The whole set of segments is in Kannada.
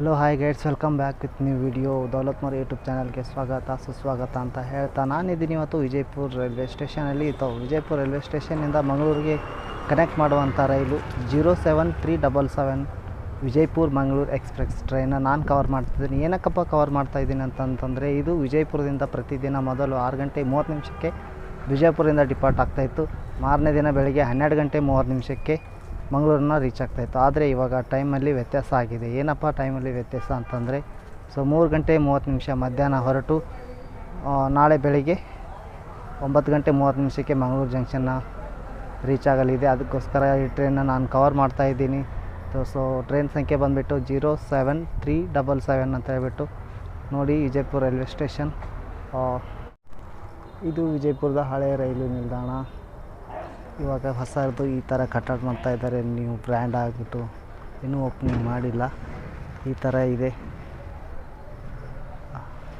Hello hi guides, welcome back with new video. Daulat more YouTube ಚಾನಲ್ಗೆ ಸ್ವಾಗತ ಸುಸ್ವಾಗತ ಅಂತ ಹೇಳ್ತಾ ನಾನಿದ್ದೀನಿ ಇವತ್ತು ವಿಜಯಪುರ ರೈಲ್ವೆ ಸ್ಟೇಷನಲ್ಲಿ. ವಿಜಯಪುರ ರೈಲ್ವೆ ಸ್ಟೇಷನ್ನಿಂದ ಮಂಗಳೂರಿಗೆ ಕನೆಕ್ಟ್ ಮಾಡುವಂಥ ರೈಲು 07377 ವಿಜಯಪುರ ಮಂಗಳೂರು ಎಕ್ಸ್ಪ್ರೆಸ್ ಟ್ರೈನ ನಾನು ಕವರ್ ಮಾಡ್ತಿದ್ದೀನಿ. ಏನಕ್ಕಪ್ಪ ಕವರ್ ಮಾಡ್ತಾಯಿದ್ದೀನಿ ಅಂತಂತಂದರೆ, ಇದು ವಿಜಯಪುರದಿಂದ ಪ್ರತಿದಿನ ಮೊದಲು 6 ಗಂಟೆ 30 ನಿಮಿಷಕ್ಕೆ ವಿಜಯಪುರದಿಂದ ಡಿಪಾರ್ಟ್ ಆಗ್ತಾಯಿತ್ತು. ಮಾರನೇ ದಿನ ಬೆಳಗ್ಗೆ 12 ಗಂಟೆ 30 ನಿಮಿಷಕ್ಕೆ ಮಂಗಳೂರನ್ನ ರೀಚ್ ಆಗ್ತಾಯಿತ್ತು. ಆದರೆ ಇವಾಗ ಟೈಮಲ್ಲಿ ವ್ಯತ್ಯಾಸ ಆಗಿದೆ. ಏನಪ್ಪ ಟೈಮಲ್ಲಿ ವ್ಯತ್ಯಾಸ ಅಂತಂದರೆ, 3 ಗಂಟೆ 30 ನಿಮಿಷ ಮಧ್ಯಾಹ್ನ ಹೊರಟು ನಾಳೆ ಬೆಳಿಗ್ಗೆ 9 ಗಂಟೆ 30 ನಿಮಿಷಕ್ಕೆ ಮಂಗಳೂರು ಜಂಕ್ಷನ್ನ ರೀಚ್ ಆಗಲಿದೆ. ಅದಕ್ಕೋಸ್ಕರ ಈ ಟ್ರೈನ್ನ ನಾನು ಕವರ್ ಮಾಡ್ತಾಯಿದ್ದೀನಿ. ಸೊ ಟ್ರೈನ್ ಸಂಖ್ಯೆ ಬಂದುಬಿಟ್ಟು 07377 ಅಂತ ಹೇಳ್ಬಿಟ್ಟು ನೋಡಿ. ವಿಜಯಪುರ ರೈಲ್ವೆ ಸ್ಟೇಷನ್, ಇದು ವಿಜಯಪುರದ ಹಳೆಯ ರೈಲು ನಿಲ್ದಾಣ. ಇವಾಗ ಹೊಸದು ಈ ಥರ ಕಟ್ಟಡ ಮಾಡ್ತಾ ಇದ್ದಾರೆ, ನ್ಯೂ ಬ್ರ್ಯಾಂಡ್ ಆಗಿಬಿಟ್ಟು ಇನ್ನೂ ಓಪನಿಂಗ್ ಮಾಡಿಲ್ಲ. ಈ ಥರ ಇದೆ,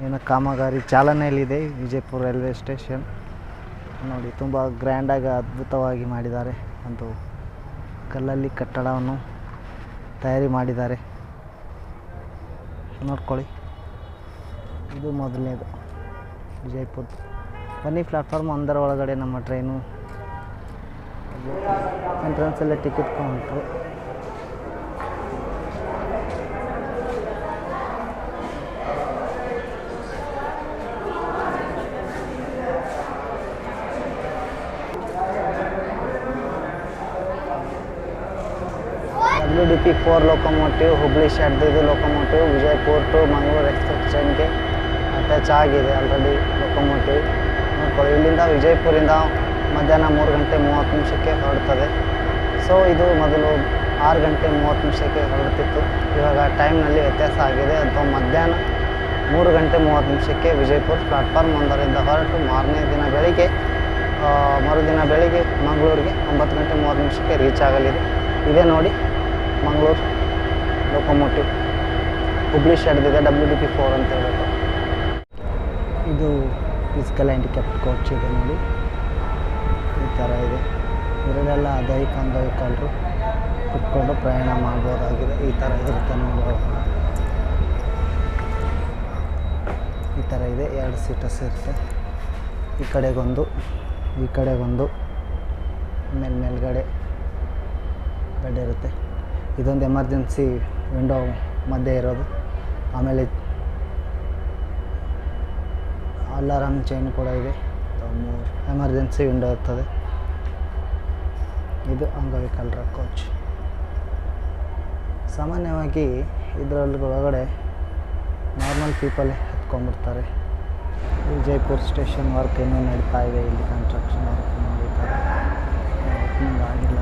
ಏನೋ ಕಾಮಗಾರಿ ಚಾಲನೆಯಲ್ಲಿದೆ ವಿಜಯಪುರ ರೈಲ್ವೆ ಸ್ಟೇಷನ್. ನೋಡಿ, ತುಂಬ ಗ್ರ್ಯಾಂಡಾಗಿ ಅದ್ಭುತವಾಗಿ ಮಾಡಿದ್ದಾರೆ. ಒಂದು ಕಲ್ಲಲ್ಲಿ ಕಟ್ಟಡವನ್ನು ತಯಾರಿ ಮಾಡಿದ್ದಾರೆ, ನೋಡ್ಕೊಳ್ಳಿ. ಇದು ಮೊದಲನೇದು ವಿಜಯಪುರ. ಬನ್ನಿ, ಪ್ಲ್ಯಾಟ್ಫಾರ್ಮ್ 1 ಒಳಗಡೆ ನಮ್ಮ ಟ್ರೈನು. ಎಂಟ್ರೆನ್ಸಲ್ಲೇ ticket counter. WDP 4 locomotive Hubli shed. ಇದು locomotive Vijayapura to Mangaluru express ಟ್ರೈನ್ಗೆ ಅಟ್ಯಾಚ್ ಆಗಿದೆ ಆಲ್ರೆಡಿ ಲೊಕೊಮೋಟಿವ್. ನೋಡ್ಕೊಳ್ಳಿ, ಇಲ್ಲಿಂದ ವಿಜಯಪುರಿಂದ ಮಧ್ಯಾಹ್ನ 3 ಗಂಟೆ 30 ನಿಮಿಷಕ್ಕೆ ಹೊರಡ್ತದೆ. ಸೊ ಇದು ಮೊದಲು 6 ಗಂಟೆ 30 ನಿಮಿಷಕ್ಕೆ ಹೊರಡ್ತಿತ್ತು. ಇವಾಗ ಟೈಮ್ನಲ್ಲಿ ವ್ಯತ್ಯಾಸ ಆಗಿದೆ. ಅಥವಾ ಮಧ್ಯಾಹ್ನ 3 ಗಂಟೆ 30 ನಿಮಿಷಕ್ಕೆ ವಿಜಯಪುರ ಪ್ಲ್ಯಾಟ್ಫಾರ್ಮ್ 1ರಿಂದ ಹೊರಟು ಮಾರನೇ ದಿನ ಬೆಳಿಗ್ಗೆ ಮರುದಿನ ಬೆಳಿಗ್ಗೆ ಮಂಗಳೂರಿಗೆ 9 ಗಂಟೆ 30 ನಿಮಿಷಕ್ಕೆ ರೀಚ್ ಆಗಲಿದೆ. ಇದೇ ನೋಡಿ ಮಂಗಳೂರು ಲೊಕೊಮೋಟಿವ್ ಹುಬ್ಳಿ ಶೆಡ್ದಿದೆ, WDP 4 ಅಂತ ಹೇಳ್ಬೇಕು. ಇದು ಫಿಸಿಕಲ್ ಹ್ಯಾಂಡಿಕ್ಯಾಪ್ಟ್ ಕೋಚ್ ಇದೆ ನೋಡಿ, ಈ ಥರ ಇದೆ. ಇದರಲ್ಲೆಲ್ಲ ದೈಹಿಕ ಅಂಗವಿಕಲರು ಕುತ್ಕೊಂಡು ಪ್ರಯಾಣ ಮಾಡ್ಬೋದಾಗಿದೆ. ಈ ಥರ ಇರುತ್ತೆ ನೋಡಿ, ಈ ಥರ ಇದೆ. 2 ಸೀಟರ್ಸ್ ಇರುತ್ತೆ. ಈ ಕಡೆಗೊಂದು, ಈ ಕಡೆಗೊಂದು, ಮೇಲ್ಗಡೆ ಬೆಡ್ ಇರುತ್ತೆ. ಇದೊಂದು ಎಮರ್ಜೆನ್ಸಿ ವಿಂಡೋ ಮಧ್ಯೆ ಇರೋದು. ಆಮೇಲೆ ಅಲಾರಾಮ್ ಚೈನ್ ಕೂಡ ಇದೆ. 3 ಎಮರ್ಜೆನ್ಸಿ ವಿಂಡೋ ಇರ್ತದೆ. ಇದು ಅಂಗವಿಕಲರ ಕೋಚ್. ಸಾಮಾನ್ಯವಾಗಿ ಇದರಲ್ಲಿ ಒಳಗಡೆ ನಾರ್ಮಲ್ ಪೀಪಲ್ ಹತ್ಕೊಂಡ್ಬಿಡ್ತಾರೆ. ವಿಜಯಪುರ ಸ್ಟೇಷನ್ ವರ್ಕ್ ಇನ್ನೂ ನಡೀತಾ ಇದೆ. ಇಲ್ಲಿ ಕನ್ಸ್ಟ್ರಕ್ಷನ್ ವರ್ಕ್ ನಡೀತಾರೆ, ಓಪನಿಂಗ್ ಆಗಿಲ್ಲ.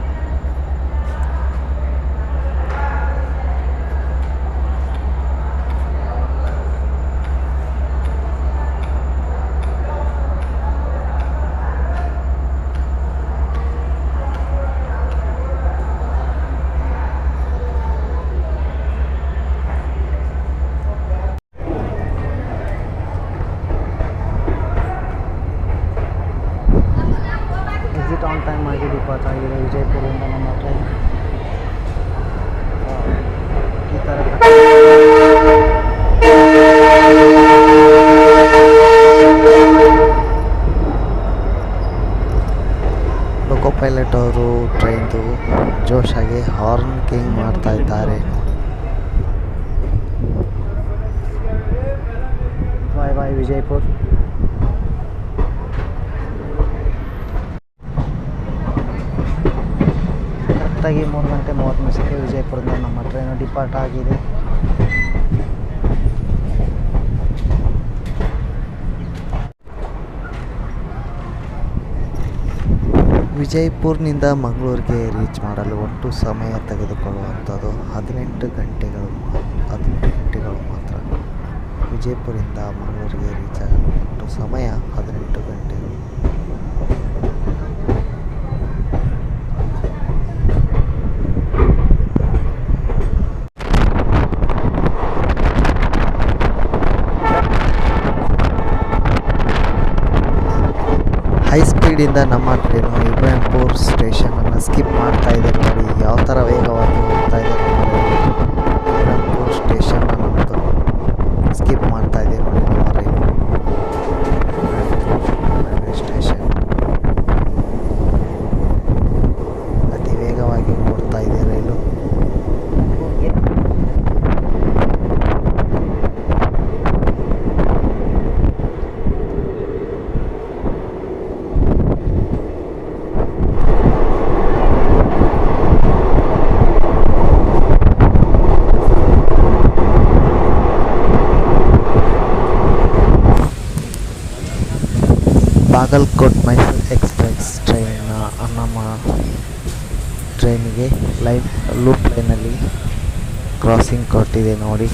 ಆನ್ ಟೈಮ್ ಆಗಿ ಡಿಪಾರ್ಟ್ ಆಗಿದೆ ವಿಜಯಪುರದಿಂದ ನಮ್ಮ ಟ್ರೈನ್. ಈ ಥರ ಲೋಕೋ ಪೈಲಟ್ ಅವರು ಟ್ರೈನ್ದು ಜೋಶಾಗಿ ಹಾರ್ನ್ ಕಿಂಗ್ ಮಾಡ್ತಾ ಇದ್ದಾರೆ. ಬಾಯ್ ಬಾಯ್ ವಿಜಯಪುರ. ಕರೆಕ್ಟಾಗಿ 3 ಗಂಟೆ 30 ನಿಮಿಷಕ್ಕೆ ವಿಜಯಪುರದಿಂದ ನಮ್ಮ ಟ್ರೈನು ಡಿಪಾರ್ಟ್ ಆಗಿದೆ. ವಿಜಯಪುರನಿಂದ ಮಂಗಳೂರಿಗೆ ರೀಚ್ ಮಾಡಲು ಒಟ್ಟು ಸಮಯ ತೆಗೆದುಕೊಳ್ಳುವಂಥದ್ದು 18 ಗಂಟೆಗಳು ಮಾತ್ರ. ವಿಜಯಪುರದಿಂದ ಮಂಗಳೂರಿಗೆ ರೀಚ್ ಆಗಲು ಒಟ್ಟು ಸಮಯ 18 ಗಂಟೆಗಳು. ಹೈ ಸ್ಪೀಡಿಂದ ನಮ್ಮ ಟ್ರೈನು ಇಬ್ರಾಹಿಂಪುರ ಸ್ಟೇಷನನ್ನು ಸ್ಕಿಪ್ ಮಾಡ್ತಾ ಇದೆ ನೋಡಿ, ಯಾವ ಥರ ವೇಗವಾಗಿ ಹೋಗ್ತಾ ಇದೆ. ಇಬ್ರಾಹಿಂಪುರ ಸ್ಟೇಷನ್ ಬಾಗಲಕೋಟ್ ಮೈಸೂರು ಎಕ್ಸ್ಪ್ರೆಸ್ ನಮ್ಮ ಟ್ರೈನಿಗೆ ಲೂಪ್ ಲೈನಲ್ಲಿ ಕ್ರಾಸಿಂಗ್ ಕೊಟ್ಟಿದೆ ನೋಡಿ.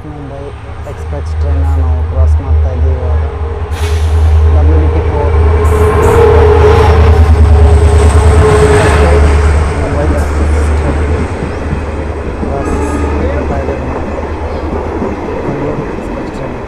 ಮುಂಬೈ ಎಕ್ಸ್ಪ್ರೆಸ್ ಟ್ರೈನ್ನ ನಾವು ಕ್ರಾಸ್ ಮಾಡ್ತಾ ಇದ್ದೀವಿ ಇವಾಗ. WDT4 Mumbai express train cross ಮಾಡ್ತಾ ಇದ್ದೀವಿ ನಾವು. Bengaluru express train.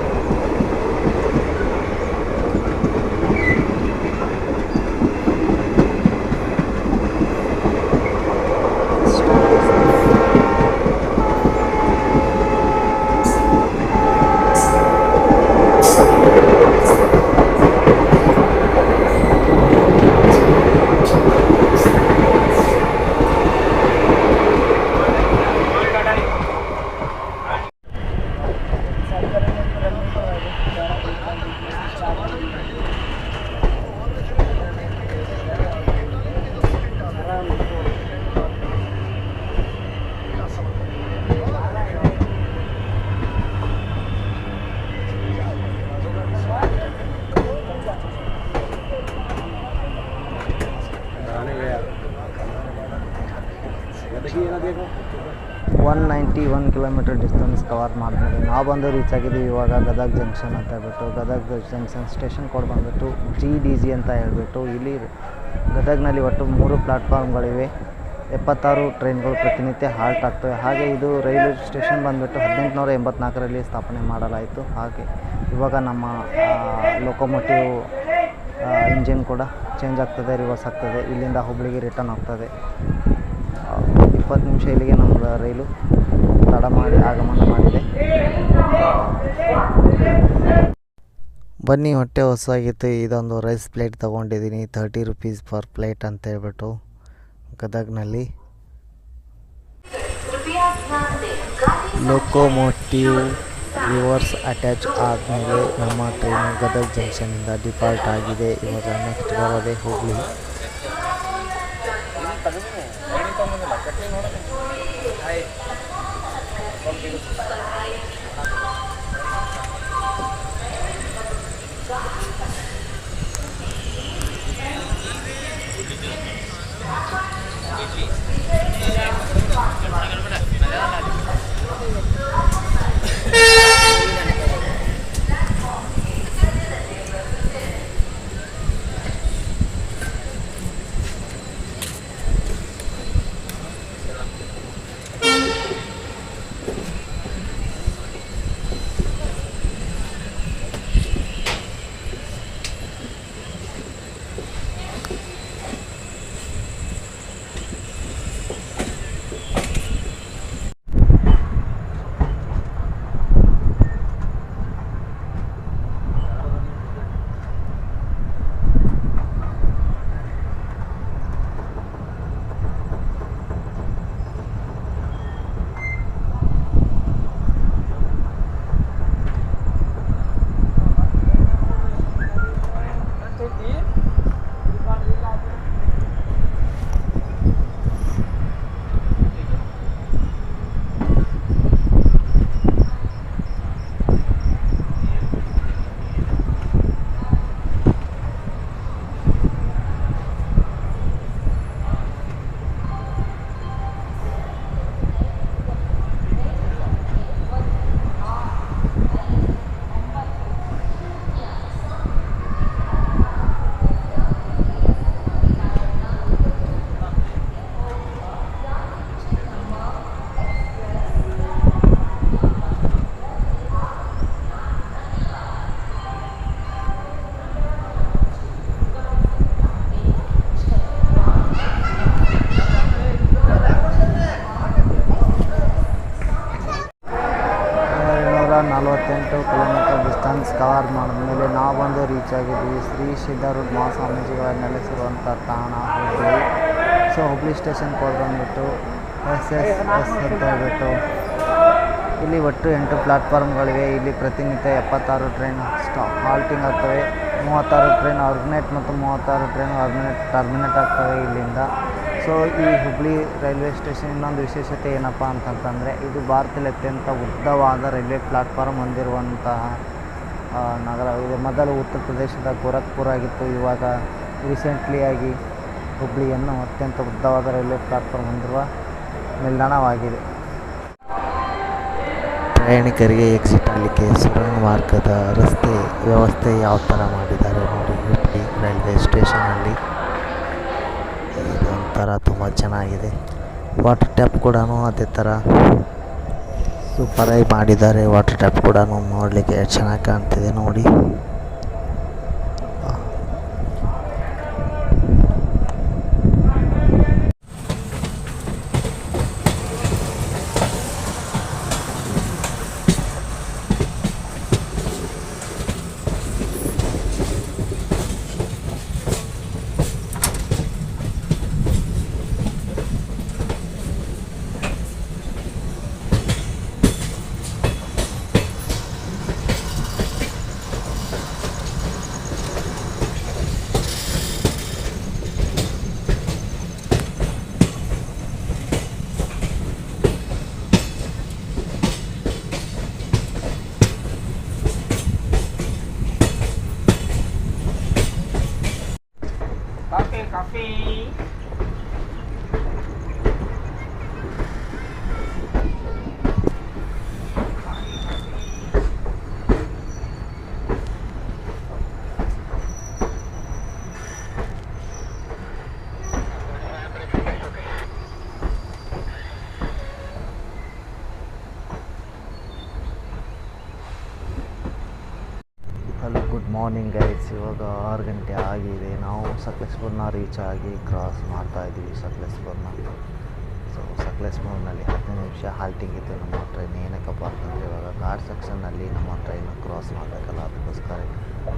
One 91 kilometre distance cover ಮಾಡಿದ್ವಿ. ನಾವು ಬಂದು ರೀಚ್ ಆಗಿದ್ದೀವಿ ಇವಾಗ ಗದಗ ಜಂಕ್ಷನ್ ಅಂತ ಹೇಳ್ಬಿಟ್ಟು. ಗದಗ ಜಂಕ್ಷನ್ ಸ್ಟೇಷನ್ ಕೋಡ್ ಬಂದುಬಿಟ್ಟು GDG ಅಂತ ಹೇಳ್ಬಿಟ್ಟು. ಇಲ್ಲಿ ಗದಗ್ನಲ್ಲಿ ಒಟ್ಟು 3 ಪ್ಲ್ಯಾಟ್ಫಾರ್ಮ್ಗಳಿವೆ. 76 ಟ್ರೈನ್ಗಳು ಪ್ರತಿನಿತ್ಯ ಹಾಲ್ಟ್ ಆಗ್ತವೆ. ಹಾಗೆ ಇದು ರೈಲ್ವೆ ಸ್ಟೇಷನ್ ಬಂದುಬಿಟ್ಟು 1884ರಲ್ಲಿ ಸ್ಥಾಪನೆ ಮಾಡಲಾಯಿತು. ಹಾಗೆ ಇವಾಗ ನಮ್ಮ ಲೊಕೊಮೋಟಿವ್ ಇಂಜಿನ್ ಕೂಡ ಚೇಂಜ್ ಆಗ್ತದೆ, ರಿವರ್ಸ್ ಆಗ್ತದೆ. ಇಲ್ಲಿಂದ ಹುಬ್ಳಿಗೆ ರಿಟರ್ನ್ ಹೋಗ್ತದೆ. 20 ನಿಮಿಷ ಇಲ್ಲಿಗೆ ನಮ್ಮ ರೈಲು ತಡ ಮಾಡಿ ಆಗಮನ ಮಾಡಿದೆ. ಬನ್ನಿ, ಹೊಟ್ಟೆ ಹೊಸಾಗಿತ್ತು. ಇದೊಂದು ರೈಸ್ ಪ್ಲೇಟ್ ತೊಗೊಂಡಿದ್ದೀನಿ. 30 rupees ಪರ್ ಪ್ಲೇಟ್ ಅಂತ ಹೇಳ್ಬಿಟ್ಟು ಗದಗ್ನಲ್ಲಿ. ಲೊಕೊಮೋಟಿವ್ ರಿವರ್ಸ್ ಅಟ್ಯಾಚ್ ಆದಮೇಲೆ ನಮ್ಮ ಟ್ರೈನು ಗದಗ ಜಂಕ್ಷನಿಂದ ಡಿಪಾರ್ಟ್ ಆಗಿದೆ. ಇವಾಗ ನೆಕ್ಸ್ಟ್ ಬರೋದೇ ಹುಬ್ಳಿ. ಕವರ್ ಮಾಡಿದ್ಮೇಲೆ ನಾವು ಬಂದು ರೀಚ್ ಆಗಿದ್ವಿ ಶ್ರೀ ಸಿದ್ಧಾರೂಢ ಮಹಾಸ್ವಾಮೀಜಿಗಳ ನೆಲೆಸಿರುವಂಥ ತಾಣ Hubballi. So Hubballi station code ಬಂದುಬಿಟ್ಟು SSS ಅಂತ ಹೇಳ್ಬಿಟ್ಟು ಇಲ್ಲಿ ಒಟ್ಟು 8 ಪ್ಲ್ಯಾಟ್ಫಾರ್ಮ್ಗಳಿವೆ. ಇಲ್ಲಿ ಪ್ರತಿನಿತ್ಯ 76 ಟ್ರೈನ್ ಹಾಲ್ಟಿಂಗ್ ಆಗ್ತವೆ, 36 ಟ್ರೈನ್ ಆರ್ಗನೇಟ್ ಮತ್ತು 36 ಟ್ರೈನ್ ಟರ್ಮಿನೇಟ್ ಆಗ್ತವೆ ಇಲ್ಲಿಂದ. ಸೊ ಈ ಹುಬ್ಬಳ್ಳಿ ರೈಲ್ವೆ ಸ್ಟೇಷನ್ ಇನ್ನೊಂದು ವಿಶೇಷತೆ ಏನಪ್ಪ ಅಂತಂತಂದರೆ ಇದು ಭಾರತದಲ್ಲಿ ಅತ್ಯಂತ ಉದ್ದವಾದ ರೈಲ್ವೆ ಪ್ಲ್ಯಾಟ್ಫಾರ್ಮ್ ಹೊಂದಿರುವಂತಹ ನಗರ. ಇದು ಮೊದಲು ಉತ್ತರ ಪ್ರದೇಶದ ಗೋರಖ್ಪುರ ಆಗಿತ್ತು. ಇವಾಗ ರೀಸೆಂಟ್ಲಿಯಾಗಿ ಹುಬ್ಬಳ್ಳಿಯನ್ನು ಅತ್ಯಂತ ಉದ್ದವಾದ ರೈಲ್ವೆ ಪ್ಲ್ಯಾಟ್ಫಾರ್ಮ್ ಹೊಂದಿರುವ ನಿಲ್ದಾಣವಾಗಿದೆ. ಪ್ರಯಾಣಿಕರಿಗೆ ಎಕ್ಸಿಟ್ ಆಗಲಿಕ್ಕೆ ಸುರಂಗ ಮಾರ್ಗದ ರಸ್ತೆ ವ್ಯವಸ್ಥೆ ಯಾವ ಥರ ಮಾಡಿದ್ದಾರೆ ನೋಡಿ ಹುಬ್ಬಳ್ಳಿ ರೈಲ್ವೆ ಸ್ಟೇಷನಲ್ಲಿ. ಇದೊಂಥರ ತುಂಬ ಚೆನ್ನಾಗಿದೆ. ವಾಟರ್ ಟ್ಯಾಪ್ ಕೂಡ ಅದೇ ಥರ ಸೂಪರಾಗಿ ಮಾಡಿದ್ದಾರೆ. ವಾಟರ್ ಟ್ಯಾಪ್ ಕೂಡ ನೋಡಲಿಕ್ಕೆ ಚೆನ್ನಾಗಿ ಕಾಣ್ತಿದೆ ನೋಡಿ. Coffee. Hello, good morning guys. ಇವಾಗ 6 ಗಂಟೆ ಆಗಿದೆ. ನಾವು ಸಕಲೇಶ್ಪುರನ ರೀಚ್ ಆಗಿ ಕ್ರಾಸ್ ಮಾಡ್ತಾಯಿದ್ದೀವಿ ಸಕಲೇಶ್ಪುರನ. ಸೊ ಸಕಲೇಶ್ಪುರನಲ್ಲಿ 15 ನಿಮಿಷ ಹಾಲ್ಟಿಂಗ್ ಇತ್ತು ನಮ್ಮ ಟ್ರೈನ್. ಏನಕ್ಕಪ್ಪ ಅಂತಂದರೆ ಇವಾಗ ಘಾಟ್ ಸೆಕ್ಷನ್ನಲ್ಲಿ ನಮ್ಮ ಟ್ರೈನು ಕ್ರಾಸ್ ಮಾಡಬೇಕಲ್ಲ, ಅದಕ್ಕೋಸ್ಕರ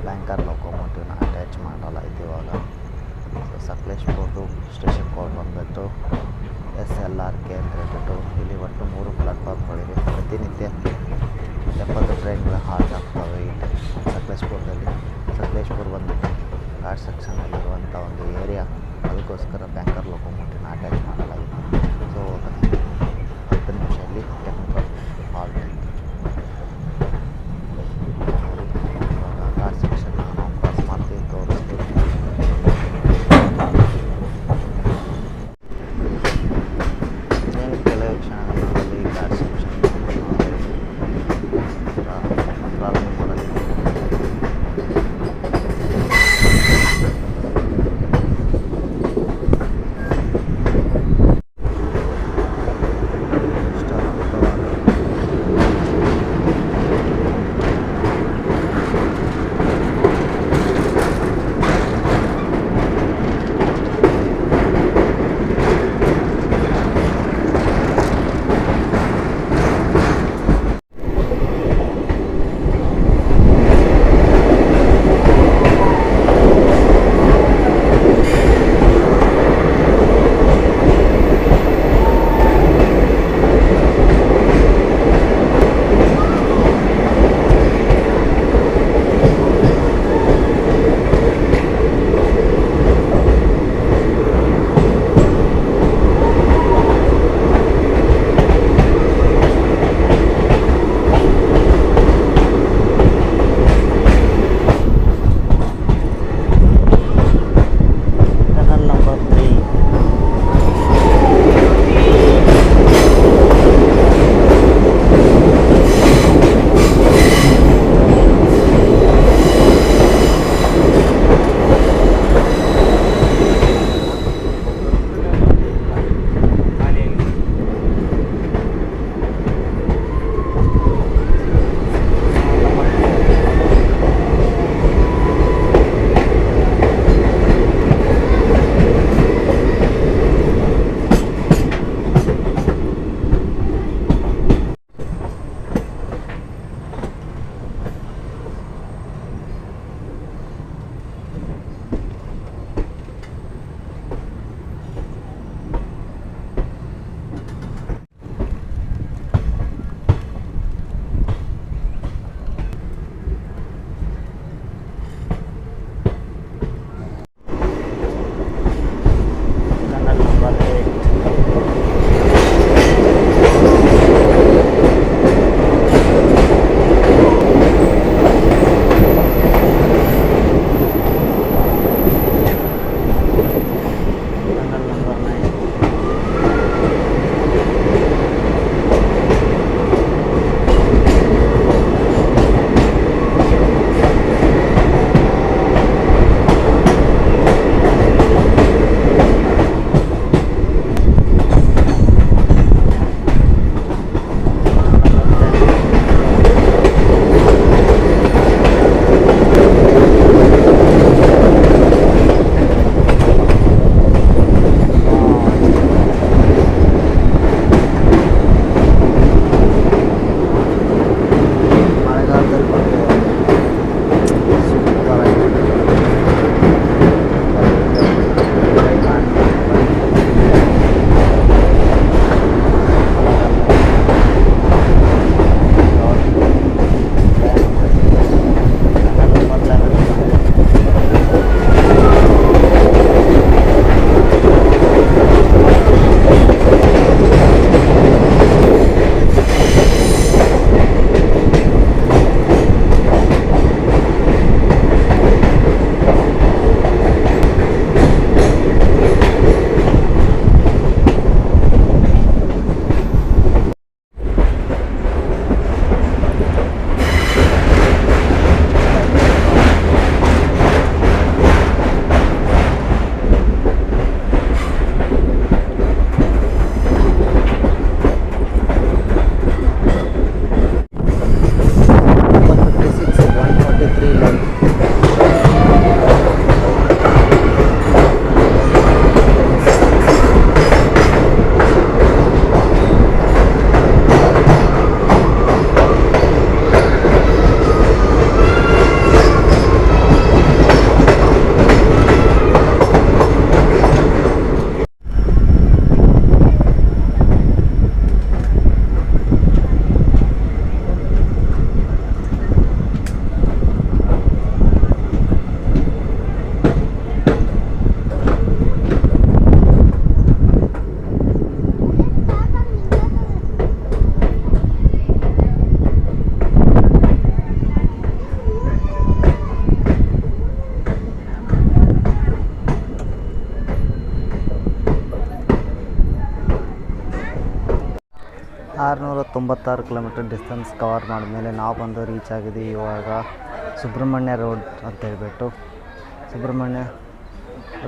ಬ್ಯಾಂಕರ್ ಲೊಕೊಮೋಟಿವ್ನ ಅಟ್ಯಾಚ್ ಮಾಡಲ್ಲ ಇತ್ತು ಇವಾಗ. ಸೊ ಸಕಲೇಶ್ಪುರದು ಸ್ಟೇಷನ್ ಕೋಡ್ ಬಂದುಬಿಟ್ಟು SLRK ಅಂತ ಹೇಳ್ಬಿಟ್ಟು ಇಲ್ಲಿ ಒಟ್ಟು 3 ಪ್ಲ್ಯಾಟ್ಫಾರ್ಮ್ಗಳಿವೆ. ಪ್ರತಿನಿತ್ಯ 70 ಟ್ರೈನ್ಗಳು ಹಾಲ್ಟ್ ಆಗ್ತವೆ ಇಲ್ಲಿ ಸಕಲೇಶ್ಪುರದಲ್ಲಿ. ಸಕಲೇಶ್ಪುರ ಬಂದುಬಿಟ್ಟು ಘಾಟ್ ಸೆಕ್ಷನಲ್ಲಿರುವಂಥ ಒಂದು ಏರಿಯಾ, ಅದಕ್ಕೋಸ್ಕರ ಬ್ಯಾಂಕರ್ ಲೊಕೊಮೋಟಿವ್ನ ಅಟ್ಯಾಚ್ ಮಾಡಲಾಗಿದೆ. ಸೊ 10 ನಿಮಿಷದಲ್ಲಿ ಟೆಕ್ನಿಕಲ್ ಹಾಲ್ಟ್ ಆಯಿತು. ಇವಾಗ ಘಾಟ್ ಸೆಕ್ಷನ್ ನಾವು ಕ್ರಾಸ್ ಮಾಡ್ತೀವಿ, ತೋರಿಸ್ತೀವಿ. ಕೆಲವು ಕ್ಷಣಗಳಲ್ಲಿ ಘಾಟ್ ಸೆಕ್ಷನ್ ಪ್ರಾರಂಭ ಮಾಡಲಿದೆ. 696 ಕಿಲೋಮೀಟರ್ ಡಿಸ್ಟೆನ್ಸ್ ಕವರ್ ಮಾಡಿದ್ಮೇಲೆ ನಾವು ಬಂದು ರೀಚ್ ಆಗಿದ್ದೀವಿ ಇವಾಗ ಸುಬ್ರಹ್ಮಣ್ಯ ರೋಡ್ ಅಂತ ಹೇಳ್ಬಿಟ್ಟು. ಸುಬ್ರಹ್ಮಣ್ಯ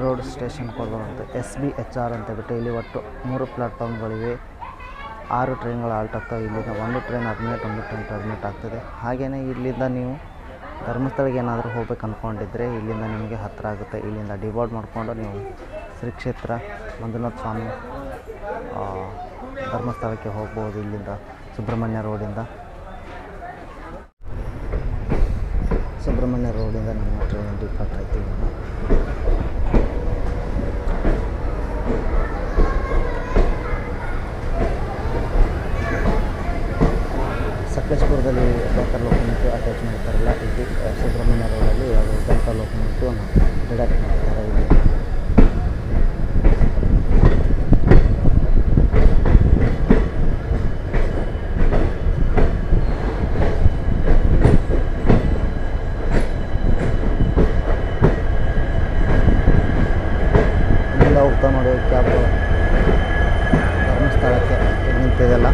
ರೋಡ್ ಸ್ಟೇಷನ್ ಕೊಡುವಂತೆ SBHR ಅಂತ ಹೇಳ್ಬಿಟ್ಟು. ಇಲ್ಲಿ ಒಟ್ಟು 3 ಪ್ಲ್ಯಾಟ್ಫಾರ್ಮ್ಗಳಿವೆ, 6 ಟ್ರೈನ್ಗಳು ಹಾಲ್ಟ್ ಆಗ್ತವೆ. ಇಲ್ಲಿಂದ ಒಂದು ಟ್ರೈನ್ ಟರ್ಮಿನೇಟ್, ಒಂದು ಟ್ರೈನ್ ಟರ್ಮಿನೇಟ್ ಆಗ್ತದೆ. ಹಾಗೆಯೇ ಇಲ್ಲಿಂದ ನೀವು ಧರ್ಮಸ್ಥಳಕ್ಕೆ ಏನಾದರೂ ಹೋಗ್ಬೇಕು ಅಂದ್ಕೊಂಡಿದ್ರೆ ಇಲ್ಲಿಂದ ನಿಮಗೆ ಹತ್ತಿರ ಆಗುತ್ತೆ. ಇಲ್ಲಿಂದ ಡಿವೈಡ್ ಮಾಡಿಕೊಂಡು ನೀವು ಶ್ರೀ ಕ್ಷೇತ್ರ ಮಂಜುನಾಥ ಸ್ವಾಮಿ ಧರ್ಮಸ್ಥಳಕ್ಕೆ ಹೋಗ್ಬೋದು ಇಲ್ಲಿಂದ ಸುಬ್ರಹ್ಮಣ್ಯ ರೋಡಿಂದ. ಸುಬ್ರಹ್ಮಣ್ಯ ರೋಡಿಂದ ನಮ್ಮ ಟ್ರೈನ್ ಡಿಪಾರ್ಟ್ ಆಯ್ತು. ಸಕಲೇಶಪುರದಲ್ಲಿ ಬೆಂಕರ್ ಲೋಕಮೆಂಟು ಅಟ್ಯಾಚ್ ಮಾಡ್ತಾರಲ್ಲ, ಇಲ್ಲಿ ಸುಬ್ರಹ್ಮಣ್ಯ ರೋಡಲ್ಲಿ ಅದು ಬೆಂಕರ್ ಲೋಕಮೆಂಟು ಡಿಡಕ್ಟ್ ಮಾಡ್ತಾರೆ. ಇಲ್ಲಿ ಇಲ್ಲಿಂದ ಹೋಗ್ತಾ ಮಾಡುವ ಕ್ಯಾಬ್ ಧರ್ಮಸ್ಥಳಕ್ಕೆ ನಿಂತಿದೆಲ್ಲ.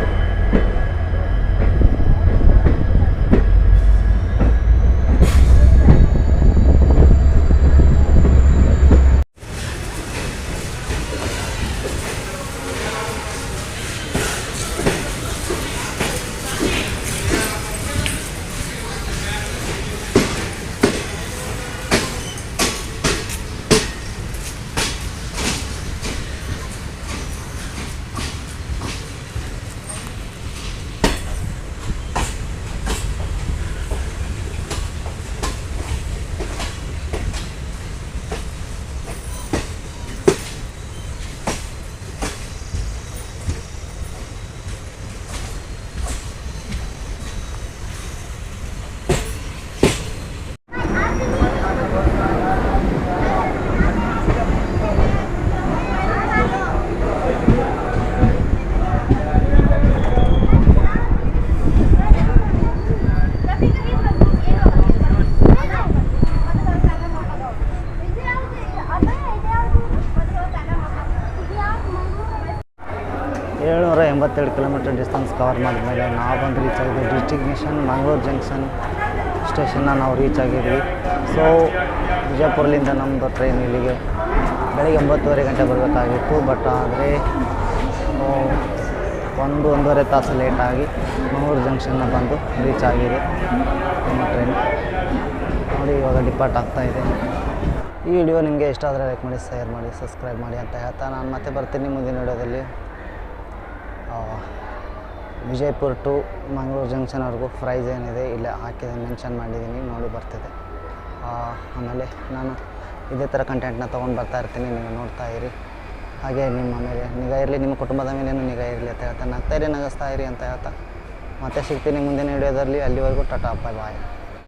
ಎಂಬತ್ತೆರಡು ಕಿಲೋಮೀಟರ್ ಡಿಸ್ಟೆನ್ಸ್ ಕವರ್ ಮಾಡಿದ್ಮೇಲೆ ನಾವು ಬಂದು ರೀಚ್ ಆಗಿದ್ವಿ ಡೆಸ್ಟಿನೇಷನ್ ಮಂಗಳೂರು ಜಂಕ್ಷನ್ ಸ್ಟೇಷನ್ನ ನಾವು ರೀಚ್ ಆಗಿದ್ವಿ. ಸೊ ವಿಜಯಪುರದಿಂದ ನಮ್ಮದು ಟ್ರೈನ್ ಇಲ್ಲಿಗೆ ಬೆಳಗ್ಗೆ 9:30 ಗಂಟೆ ಬರಬೇಕಾಗಿತ್ತು. ಬಟ್ ಆದರೆ 1-1.5 ತಾಸು ಲೇಟಾಗಿ ಮಂಗಳೂರು ಜಂಕ್ಷನ್ನ ಬಂದು ರೀಚ್ ಆಗಿದೆ ನಮ್ಮ ಟ್ರೈನ್. ನೋಡಿ ಇವಾಗ ಡಿಪಾರ್ಟ್ ಆಗ್ತಾಯಿದೆ. ಈ ವಿಡಿಯೋ ನಿಮಗೆ ಇಷ್ಟ ಆದರೆ ಲೈಕ್ ಮಾಡಿ, ಶೇರ್ ಮಾಡಿ, ಸಬ್ಸ್ಕ್ರೈಬ್ ಮಾಡಿ ಅಂತ ಹೇಳ್ತಾ ನಾನು ಮತ್ತೆ ಬರ್ತೀನಿ ಮುಂದಿನ ವಿಡಿಯೋದಲ್ಲಿ. ವಿಜಯಪುರ ಟು ಮಂಗಳೂರು ಜಂಕ್ಷನ್ವರೆಗೂ ಪ್ರೈಸ್ ಏನಿದೆ ಇಲ್ಲೇ ಹಾಕಿದೆ, ಮೆನ್ಷನ್ ಮಾಡಿದ್ದೀನಿ, ನೋಡಿ ಬರ್ತಿದೆ. ಆಮೇಲೆ ನಾನು ಇದೇ ಥರ ಕಂಟೆಂಟ್ನ ತೊಗೊಂಡು ಬರ್ತಾ ಇರ್ತೀನಿ, ನೀವು ನೋಡ್ತಾ ಇರಿ. ಹಾಗೆ ನಿಮ್ಮ ಮೇಲೆ ನಿಗಾ ಇರಲಿ, ನಿಮ್ಮ ಕುಟುಂಬದ ಮೇಲೇನು ನಿಗಾ ಇರಲಿ ಅಂತ ಹೇಳ್ತಾ, ನಗ್ತಾ ಇರಿ, ನಗಿಸ್ತಾ ಇರಿ ಅಂತ ಹೇಳ್ತಾ ಮತ್ತೆ ಸಿಗ್ತೀನಿ ಮುಂದಿನ ವಿಡಿಯೋದಲ್ಲಿ. ಅಲ್ಲಿವರೆಗೂ ಟಾಟಾ, ಬಾಯ್.